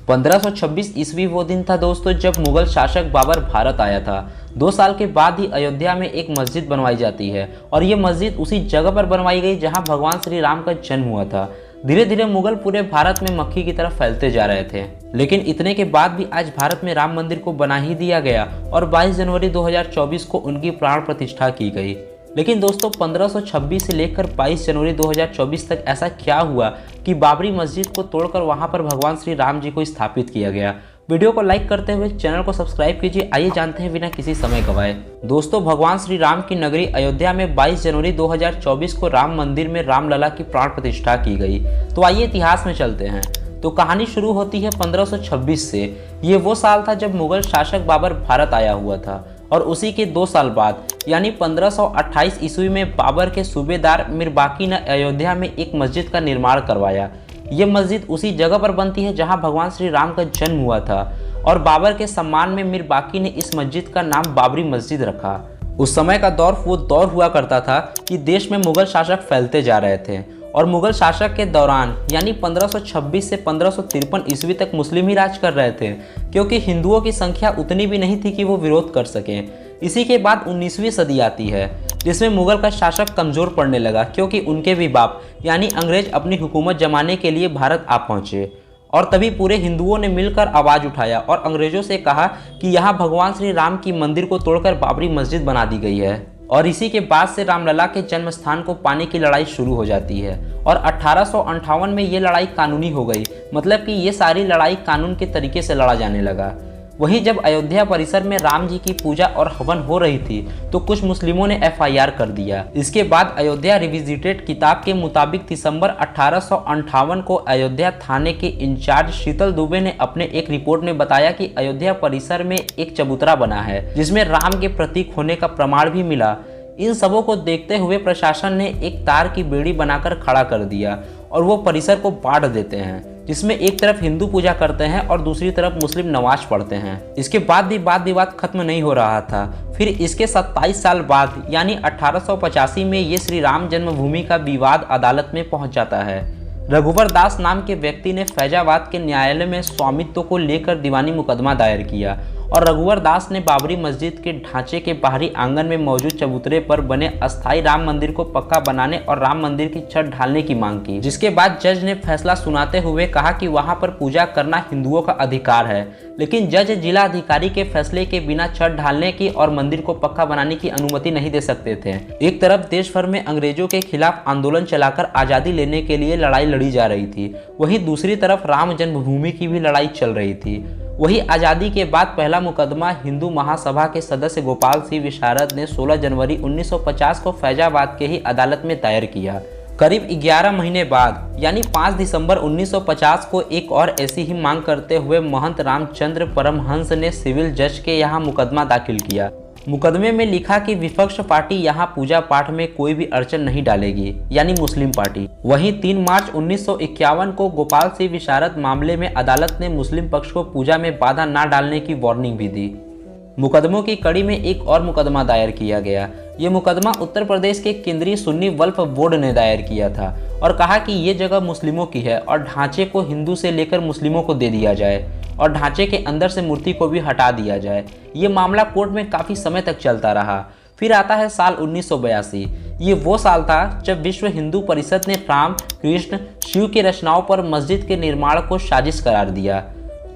1526 ईस्वी वो दिन था दोस्तों जब मुगल शासक बाबर भारत आया था। 2 साल के बाद ही अयोध्या में एक मस्जिद बनवाई जाती है और ये मस्जिद उसी जगह पर बनवाई गई जहां भगवान श्री राम का जन्म हुआ था। धीरे धीरे मुगल पूरे भारत में मक्खी की तरफ फैलते जा रहे थे, लेकिन इतने के बाद भी आज भारत में राम मंदिर को बना ही दिया गया और 22 जनवरी 2024 को उनकी प्राण प्रतिष्ठा की गई। लेकिन दोस्तों 1526 से लेकर 22 जनवरी 2024 तक ऐसा क्या हुआ कि बाबरी मस्जिद को तोड़कर वहां पर भगवान श्री राम जी को स्थापित किया गया। वीडियो को लाइक करते हुए चैनल को सब्सक्राइब कीजिए। आइए जानते हैं बिना किसी समय गवाए। दोस्तों भगवान श्री राम की नगरी अयोध्या में 22 जनवरी 2024 को राम मंदिर में रामलला की प्राण प्रतिष्ठा की गई। तो आइए इतिहास में चलते हैं। तो कहानी शुरू होती है 1526 से। ये वो साल था जब मुगल शासक बाबर भारत आया हुआ था और उसी के 2 साल बाद यानी 1528 ईस्वी में बाबर के सूबेदार मीर बाकी ने अयोध्या में एक मस्जिद का निर्माण करवाया। ये मस्जिद उसी जगह पर बनती है जहां भगवान श्री राम का जन्म हुआ था और बाबर के सम्मान में मीर बाकी ने इस मस्जिद का नाम बाबरी मस्जिद रखा। उस समय का दौर वो दौर हुआ करता था कि देश में मुगल शासक फैलते जा रहे थे और मुगल शासक के दौरान यानी 1526 से 1553 ईस्वी तक मुस्लिम ही राज कर रहे थे, क्योंकि हिंदुओं की संख्या उतनी भी नहीं थी कि वो विरोध कर सकें। इसी के बाद 19वीं सदी आती है जिसमें मुगल का शासक कमज़ोर पड़ने लगा, क्योंकि उनके भी बाप यानी अंग्रेज अपनी हुकूमत जमाने के लिए भारत आ पहुँचे और तभी पूरे हिंदुओं ने मिलकर आवाज़ उठाया और अंग्रेज़ों से कहा कि यहाँ भगवान श्री राम की मंदिर को तोड़कर बाबरी मस्जिद बना दी गई है। और इसी के बाद से रामलला के जन्म स्थान को पाने की लड़ाई शुरू हो जाती है और 1858 में ये लड़ाई कानूनी हो गई, मतलब कि ये सारी लड़ाई कानून के तरीके से लड़ा जाने लगा। वहीं जब अयोध्या परिसर में राम जी की पूजा और हवन हो रही थी तो कुछ मुस्लिमों ने FIR कर दिया। इसके बाद अयोध्या रिविजिटेड किताब के मुताबिक दिसंबर 1858 को अयोध्या थाने के इंचार्ज शीतल दुबे ने अपने एक रिपोर्ट में बताया कि अयोध्या परिसर में एक चबूतरा बना है जिसमें राम के प्रतीक होने का प्रमाण भी मिला। इन सबों को देखते हुए प्रशासन ने एक तार की बेड़ी बनाकर खड़ा कर दिया और वो परिसर को बांट देते हैं, जिसमें एक तरफ हिंदू पूजा करते हैं और दूसरी तरफ मुस्लिम नमाज पढ़ते हैं। इसके बाद भी वाद विवाद खत्म नहीं हो रहा था। फिर इसके 27 साल बाद यानी 1885 में ये श्री राम जन्मभूमि का विवाद अदालत में पहुंच जाता है। रघुवर दास नाम के व्यक्ति ने फैजाबाद के न्यायालय में स्वामित्व को लेकर दीवानी मुकदमा दायर किया और रघुवर दास ने बाबरी मस्जिद के ढांचे के बाहरी आंगन में मौजूद चबूतरे पर बने अस्थायी राम मंदिर को पक्का बनाने और राम मंदिर की छत ढालने की मांग की, जिसके बाद जज ने फैसला सुनाते हुए कहा कि वहां पर पूजा करना हिंदुओं का अधिकार है, लेकिन जज जिला अधिकारी के फैसले के बिना छत ढालने की और मंदिर को पक्का बनाने की अनुमति नहीं दे सकते थे। एक तरफ देश भर में अंग्रेजों के खिलाफ आंदोलन चलाकर आज़ादी लेने के लिए लड़ाई लड़ी जा रही थी, वहीं दूसरी तरफ राम जन्मभूमि की भी लड़ाई चल रही थी। वही आज़ादी के बाद पहला मुकदमा हिंदू महासभा के सदस्य गोपाल सिंह विशारद ने 16 जनवरी 1950 को फैजाबाद के ही अदालत में दायर किया। करीब 11 महीने बाद यानी 5 दिसंबर 1950 को एक और ऐसी ही मांग करते हुए महंत रामचंद्र परमहंस ने सिविल जज के यहाँ मुकदमा दाखिल किया। मुकदमे में लिखा कि विपक्ष पार्टी यहाँ पूजा पाठ में कोई भी अड़चन नहीं डालेगी, यानी मुस्लिम पार्टी। वहीं 3 मार्च 1951 को गोपाल सिंह विशारद मामले में अदालत ने मुस्लिम पक्ष को पूजा में बाधा न डालने की वार्निंग भी दी। मुकदमों की कड़ी में एक और मुकदमा दायर किया गया। ये मुकदमा उत्तर प्रदेश के केंद्रीय सुन्नी वक्फ बोर्ड ने दायर किया था और कहा कि ये जगह मुस्लिमों की है और ढांचे को हिंदू से लेकर मुस्लिमों को दे दिया जाए और ढांचे के अंदर से मूर्ति को भी हटा दिया जाए। ये मामला कोर्ट में काफ़ी समय तक चलता रहा। फिर आता है साल 1982। ये वो साल था जब विश्व हिंदू परिषद ने राम, कृष्ण, शिव की रचनाओं पर मस्जिद के निर्माण को साजिश करार दिया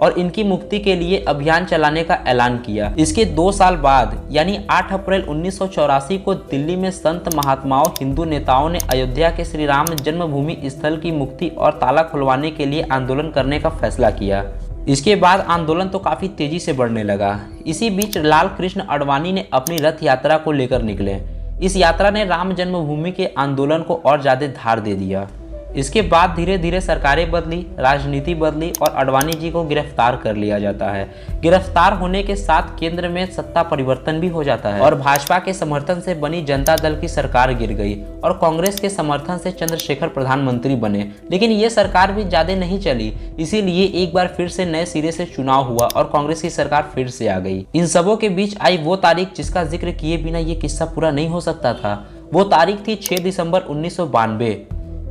और इनकी मुक्ति के लिए अभियान चलाने का ऐलान किया। इसके 2 साल बाद यानी 8 अप्रैल 1984 को दिल्ली में संत महात्माओं, हिंदू नेताओं ने अयोध्या के श्री राम जन्मभूमि स्थल की मुक्ति और ताला खुलवाने के लिए आंदोलन करने का फैसला किया। इसके बाद आंदोलन तो काफ़ी तेजी से बढ़ने लगा। इसी बीच लाल कृष्ण आडवाणी ने अपनी रथ यात्रा को लेकर निकले। इस यात्रा ने राम जन्मभूमि के आंदोलन को और ज़्यादा धार दे दिया। इसके बाद धीरे धीरे सरकारें बदली, राजनीति बदली और आडवाणी जी को गिरफ्तार कर लिया जाता है। गिरफ्तार होने के साथ केंद्र में सत्ता परिवर्तन भी हो जाता है और भाजपा के समर्थन से बनी जनता दल की सरकार गिर गई और कांग्रेस के समर्थन से चंद्रशेखर प्रधानमंत्री बने। लेकिन ये सरकार भी ज्यादा नहीं चली, इसीलिए एक बार फिर से नए सिरे से चुनाव हुआ और कांग्रेस की सरकार फिर से आ गई। इन सबों के बीच आई वो तारीख जिसका जिक्र किए बिना ये किस्सा पूरा नहीं हो सकता था। वो तारीख थी 6 दिसंबर 1992।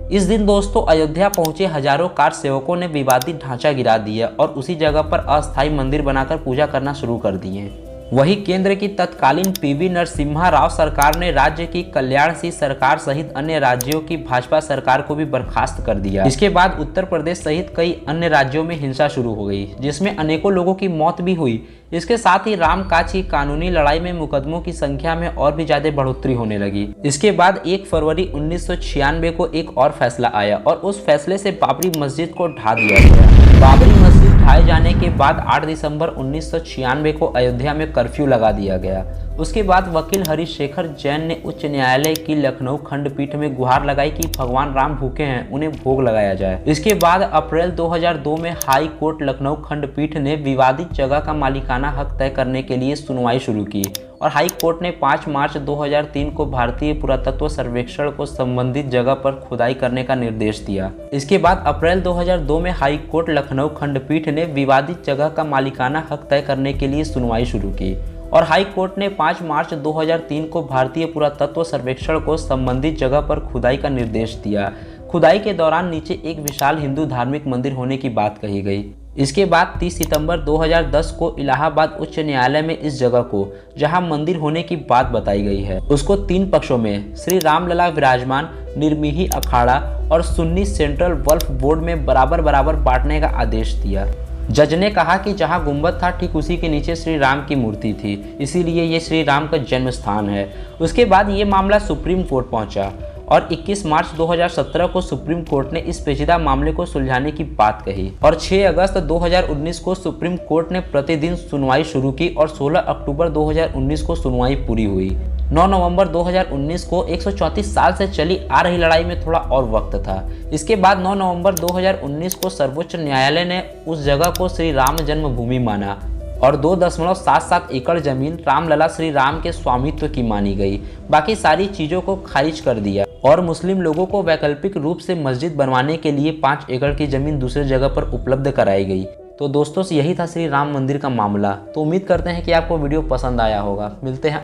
इस दिन दोस्तों अयोध्या पहुंचे हजारों कार सेवकों ने विवादित ढांचा गिरा दिया और उसी जगह पर अस्थायी मंदिर बनाकर पूजा करना शुरू कर दिए। वहीं केंद्र की तत्कालीन पीवी नरसिम्हा राव सरकार ने राज्य की कल्याण सिंह सरकार सहित अन्य राज्यों की भाजपा सरकार को भी बर्खास्त कर दिया। इसके बाद उत्तर प्रदेश सहित कई अन्य राज्यों में हिंसा शुरू हो गई, जिसमें अनेकों लोगों की मौत भी हुई। इसके साथ ही रामकाज की कानूनी लड़ाई में मुकदमों की संख्या में और भी ज्यादा बढ़ोतरी होने लगी। इसके बाद 1 फरवरी 1996 को एक और फैसला आया और उस फैसले से बाबरी मस्जिद को ढा दिया गया। बाबरी मस्जिद ढाए जाने के बाद 8 दिसंबर 1996 को अयोध्या में कर्फ्यू लगा दिया गया। उसके बाद वकील हरिशेखर जैन ने उच्च न्यायालय की लखनऊ खंडपीठ में गुहार लगाई कि भगवान राम भूखे हैं, उन्हें भोग लगाया जाए। इसके बाद अप्रैल 2002 में हाई कोर्ट लखनऊ खंडपीठ ने विवादित जगह का मालिकाना हक तय करने के लिए सुनवाई शुरू की और हाई कोर्ट ने 5 मार्च 2003 को भारतीय पुरातत्व सर्वेक्षण को संबंधित जगह पर खुदाई करने का निर्देश दिया। इसके बाद अप्रैल 2002 में हाई कोर्ट लखनऊ खंडपीठ ने विवादित जगह का मालिकाना हक तय करने के लिए सुनवाई शुरू की और हाई कोर्ट ने 5 मार्च 2003 को भारतीय पुरातत्व सर्वेक्षण को संबंधित जगह पर खुदाई का निर्देश दिया। खुदाई के दौरान नीचे एक विशाल हिंदू धार्मिक मंदिर होने की बात कही गई। इसके बाद 30 सितंबर 2010 को इलाहाबाद उच्च न्यायालय में इस जगह को, जहां मंदिर होने की बात बताई गई है, उसको 3 पक्षों में श्री रामलला विराजमान, निर्मिही अखाड़ा और सुन्नी सेंट्रल वक्फ बोर्ड में बराबर बराबर बांटने का आदेश दिया। जज ने कहा कि जहां गुंबद था ठीक उसी के नीचे श्री राम की मूर्ति थी, इसीलिए ये श्री राम का जन्म स्थान है। उसके बाद ये मामला सुप्रीम कोर्ट पहुंचा और 21 मार्च 2017 को सुप्रीम कोर्ट ने इस पेचीदा मामले को सुलझाने की बात कही और 6 अगस्त 2019 को सुप्रीम कोर्ट ने प्रतिदिन सुनवाई शुरू की और 16 अक्टूबर 2019 को सुनवाई पूरी हुई। 9 नवंबर 2019 को 134 साल से चली आ रही लड़ाई में थोड़ा और वक्त था। इसके बाद 9 नवंबर 2019 को सर्वोच्च न्यायालय ने उस जगह को श्री राम जन्मभूमि माना और 2.77 एकड़ जमीन रामलला श्री राम के स्वामित्व की मानी गई। बाकी सारी चीजों को खारिज कर दिया और मुस्लिम लोगों को वैकल्पिक रूप से मस्जिद बनवाने के लिए 5 एकड़ की जमीन दूसरी जगह पर उपलब्ध कराई गई। तो दोस्तों यही था श्री राम मंदिर का मामला। तो उम्मीद करते हैं कि आपको वीडियो पसंद आया होगा। मिलते हैं